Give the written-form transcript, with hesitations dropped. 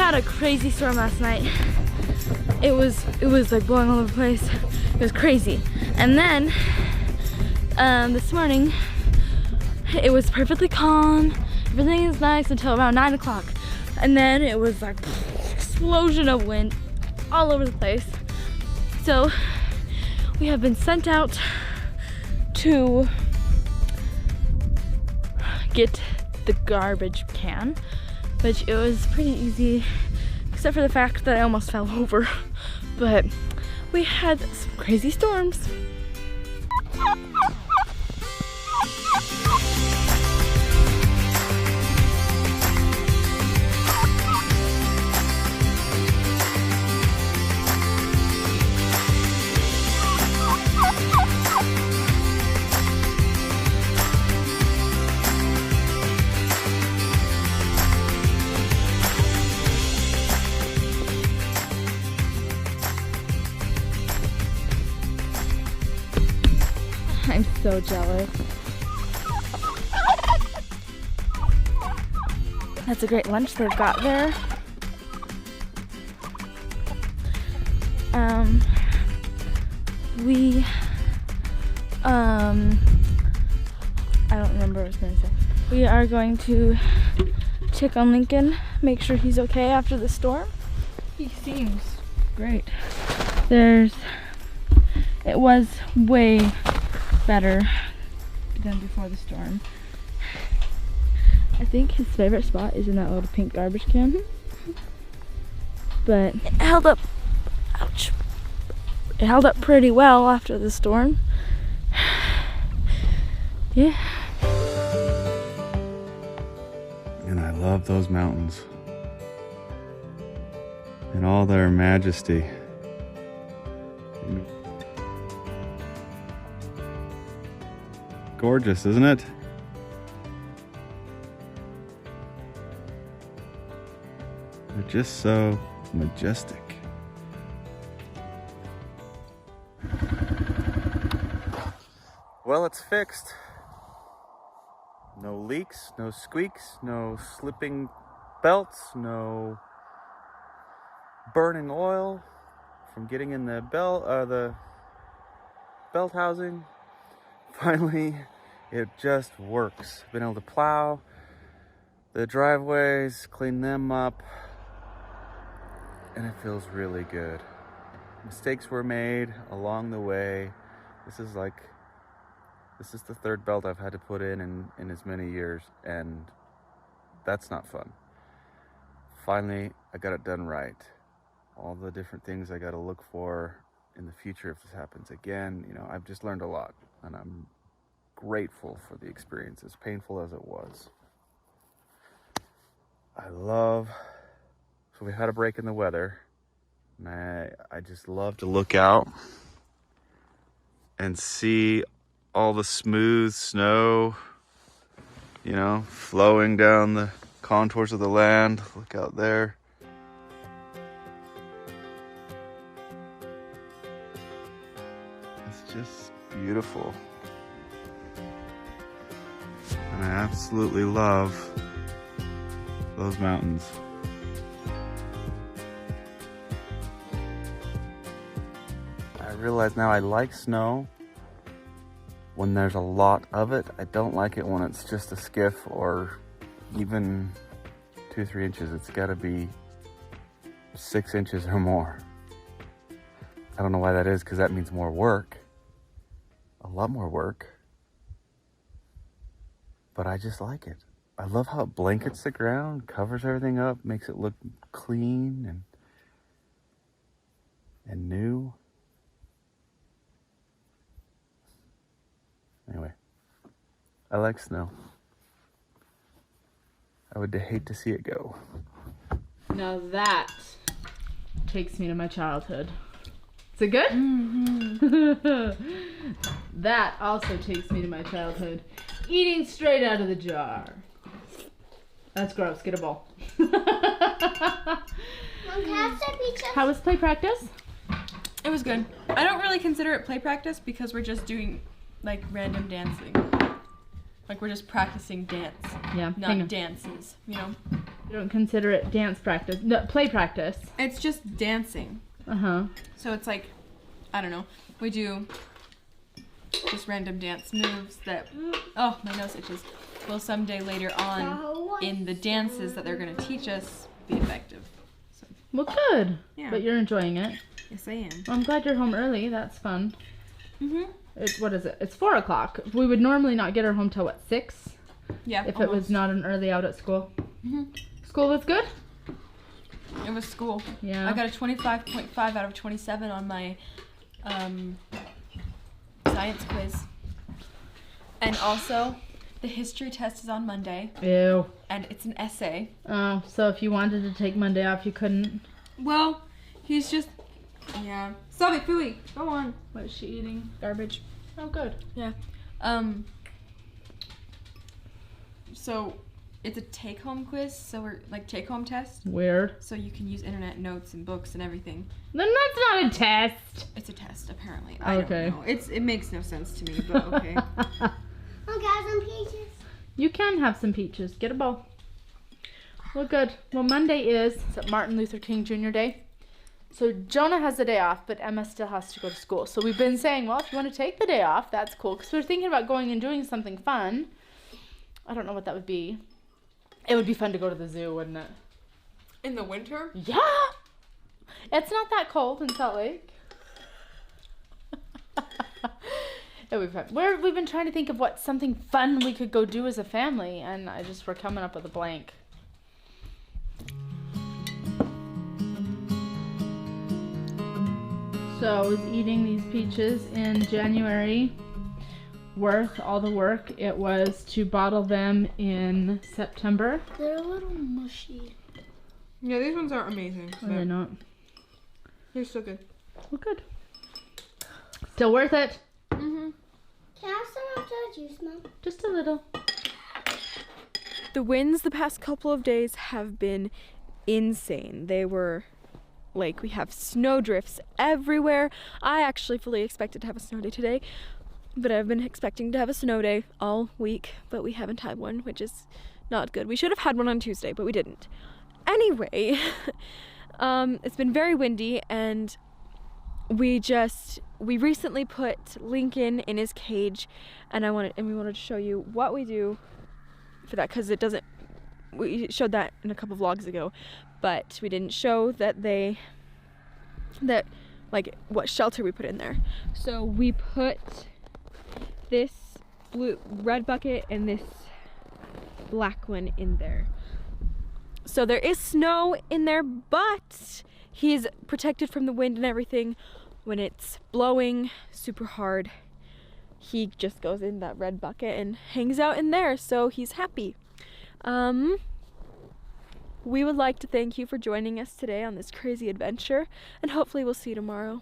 had a crazy storm last night. It was like blowing all over the place. It was crazy. And then this morning it was perfectly calm. Everything is nice until around 9 o'clock. And then it was like explosion of wind all over the place. So we have been sent out to get the garbage can, which it was pretty easy, except for the fact that I almost fell over. But we had some crazy storms. I'm so jealous. That's a great lunch they've got there. I don't remember what I was going to say. We are going to check on Lincoln, make sure he's okay after the storm. He seems great. It was way better than before the storm. I think his favorite spot is in that little pink garbage can. But it held up, ouch. It held up pretty well after the storm. Yeah. And I love those mountains in all their majesty. Gorgeous, isn't it? They're just so majestic. Well, it's fixed. No leaks, no squeaks, no slipping belts, no burning oil from getting in the belt housing. Finally, it just works. Been able to plow the driveways, clean them up, and it feels really good. Mistakes were made along the way. This is the third belt I've had to put in as many years, and that's not fun. Finally, I got it done right. All the different things I got to look for in the future if this happens again. You know, I've just learned a lot, and I'm grateful for the experience, as painful as it was. So we had a break in the weather, and I just love to look out and see all the smooth snow, you know, flowing down the contours of the land. Look out there. It's just beautiful. And I absolutely love those mountains. I realize now I like snow when there's a lot of it. I don't like it when it's just a skiff or even 2-3 inches. It's got to be 6 inches or more. I don't know why that is, because that means more work. A lot more work. But I just like it. I love how it blankets the ground, covers everything up, makes it look clean and new. Anyway, I like snow. I would hate to see it go. Now that takes me to my childhood. Is it good? Mm-hmm. That also takes me to my childhood. Eating straight out of the jar. That's gross. Get a bowl. How was play practice? It was good. I don't really consider it play practice because we're just doing like random dancing. Like we're just practicing dance. Yeah. Not dances, you know? You don't consider it dance practice, no, play practice. It's just dancing. Uh-huh. So it's like, I don't know, we do just random dance moves that, oh, my nose itches, will someday later on in the dances that they're going to teach us be effective. So, Well, good. yeah. But you're enjoying it. Yes, I am. Well, I'm glad you're home early. That's fun. Mm-hmm. What is it? It's 4 o'clock. We would normally not get her home till, what, 6? Yeah, If it was not an early out at school. Mm-hmm. School was good? It was school. Yeah. I got a 25.5 out of 27 on my science quiz. And also, the history test is on Monday. Ew. And it's an essay. Oh, so if you wanted to take Monday off, you couldn't? Well, he's just... Yeah. Stop it, Fooey. Go on. What is she eating? Garbage. Oh, good. Yeah. So, it's a take-home quiz, so we're, like, take-home test. Weird. So you can use internet notes and books and everything. Then that's not a test. It's a test, apparently. I Okay. don't know. It makes no sense to me, but okay. I got some peaches. You can have some peaches. Get a bowl. Well, good. Well, Monday is Martin Luther King Jr. Day. So Jonah has the day off, but Emma still has to go to school. So we've been saying, well, if you want to take the day off, that's cool. Because we're thinking about going and doing something fun. I don't know what that would be. It would be fun to go to the zoo, wouldn't it? In the winter? Yeah. It's not that cold in Salt Lake. It would be fun. We've been trying to think of what something fun we could go do as a family, and we're coming up with a blank. So I was eating these peaches in January. Worth all the work it was to bottle them in September. They're a little mushy. Yeah, these ones are amazing. Are they not? They're so good. Well, good. Still worth it. Mm-hmm. Can I have some after juice, Mom? Just a little. The winds the past couple of days have been insane. They were like, we have snow drifts everywhere. I actually fully expected to have a snow day today, but I've been expecting to have a snow day all week, but we haven't had one, which is not good. We should have had one on Tuesday, but we didn't. Anyway, it's been very windy, and we recently put Lincoln in his cage, and we wanted to show you what we do for that, because we showed that in a couple vlogs ago, but we didn't show like what shelter we put in there. So we put this red bucket and this black one in there. So there is snow in there, but he's protected from the wind and everything. When it's blowing super hard, he just goes in that red bucket and hangs out in there, so he's happy. We would like to thank you for joining us today on this crazy adventure, and hopefully we'll see you tomorrow.